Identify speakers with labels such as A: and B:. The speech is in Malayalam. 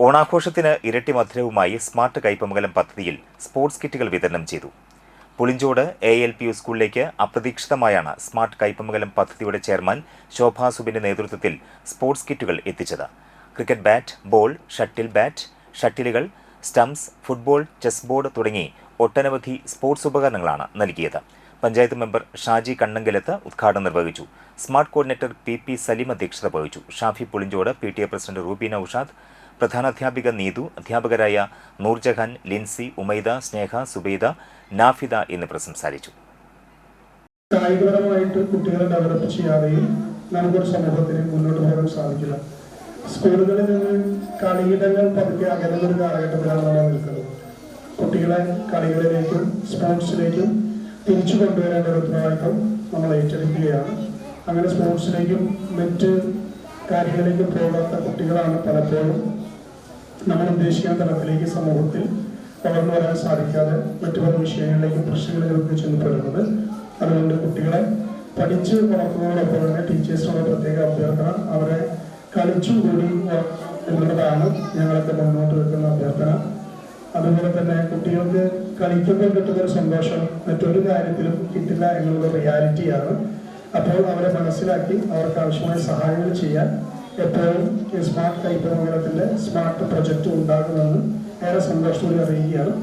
A: ഓണാഘോഷത്തിന് ഇരട്ടി മധുരവുമായി സ്മാർട്ട് കൈപ്പമംഗലം പദ്ധതിയിൽ സ്പോർട്സ് കിറ്റുകൾ വിതരണം ചെയ്തു. പുളിഞ്ചോട് ALPU സ്കൂളിലേക്ക് അപ്രതീക്ഷിതമായാണ് സ്മാർട്ട് കൈപ്പമംഗലം പദ്ധതിയുടെ ചെയർമാൻ ശോഭാ സുബിന്റെ നേതൃത്വത്തിൽ സ്പോർട്സ് കിറ്റുകൾ എത്തിച്ചത്. Cricket bat, ball, shuttle bat, ഷട്ടിലുകൾ, സ്റ്റംപ്സ്, ഫുട്ബോൾ, ചെസ് ബോർഡ് തുടങ്ങി ഒട്ടനവധി സ്പോർട്സ് ഉപകരണങ്ങളാണ് നൽകിയത്. പഞ്ചായത്ത് മെമ്പർ ഷാജി കണ്ണങ്കലത്ത് ഉദ്ഘാടനം നിർവഹിച്ചു. സ്മാർട്ട് കോർഡിനേറ്റർ PP സലീം അധ്യക്ഷത വഹിച്ചു. ഷാഫി പുളിഞ്ചോട്, PTA പ്രസിഡന്റ് റൂബീന ഉഷാദ്, പ്രധാനാധ്യാപിക നീതു, അധ്യാപകരായ നൂർജഹാൻ, ലിൻസി, ഉമൈദ, സ്നേഹ, സുബൈദ, നാഫിദ എന്നിവർ സംസാരിച്ചു.
B: കായികപരമായിട്ട് കുട്ടികളെ ഡെവലപ്പ് ചെയ്യാതെയും നമുക്കൊരു സമൂഹത്തിന് മുന്നോട്ട് പോകാൻ സാധിക്കില്ല. സ്കൂളുകളിൽ നിന്ന് കളിയിടങ്ങൾ പതുക്കെ അകലുന്ന ഒരു കാലഘട്ടത്തിലാണ് നമ്മൾ നിൽക്കുന്നത്. കുട്ടികളെ കളികളിലേക്കും സ്പോർട്സിലേക്കും തിരിച്ചു കൊണ്ടുവരേണ്ട ഒരു ഉത്തരവാദിത്തം നമ്മൾ ഏറ്റെടുക്കുകയാണ്. അങ്ങനെ സ്പോർട്സിലേക്കും മറ്റ് കാര്യങ്ങളിലേക്കും പോകാത്ത കുട്ടികളാണ് പലപ്പോഴും നമ്മൾ ഉദ്ദേശിക്കുന്ന തലത്തിലേക്ക് സമൂഹത്തിൽ വളർന്നു വരാൻ സാധിക്കാതെ മറ്റു പല വിഷയങ്ങളിലേക്കും പ്രശ്നങ്ങളിലേക്ക് ചെന്നപ്പെടുന്നത്. അതുകൊണ്ട് കുട്ടികളെ പഠിച്ച് വളർത്തുന്നതോടൊപ്പം തന്നെ ടീച്ചേഴ്സിനുള്ള പ്രത്യേക അഭ്യർത്ഥന അവരെ കളിച്ചും കൂടി എന്നുള്ളതാണ് ഞങ്ങളൊക്കെ മുന്നോട്ട് വെക്കുന്ന അഭ്യർത്ഥന. അതുപോലെ തന്നെ കുട്ടികൾക്ക് കളിക്കുമ്പോൾ കിട്ടുന്നൊരു സന്തോഷം മറ്റൊരു കാര്യത്തിലും കിട്ടില്ല എന്നുള്ള റിയാലിറ്റിയാണ്. അപ്പോൾ അവരെ മനസ്സിലാക്കി അവർക്ക് ആവശ്യമായ സഹായങ്ങൾ ചെയ്യാൻ എപ്പോഴും ഈ സ്മാർട്ട് കൈപ്പമംഗലത്തിന്റെ സ്മാർട്ട് പ്രൊജക്റ്റ് ഉണ്ടാകുമെന്ന് ഏറെ സന്തോഷത്തോടെ അറിയുകയാണ്.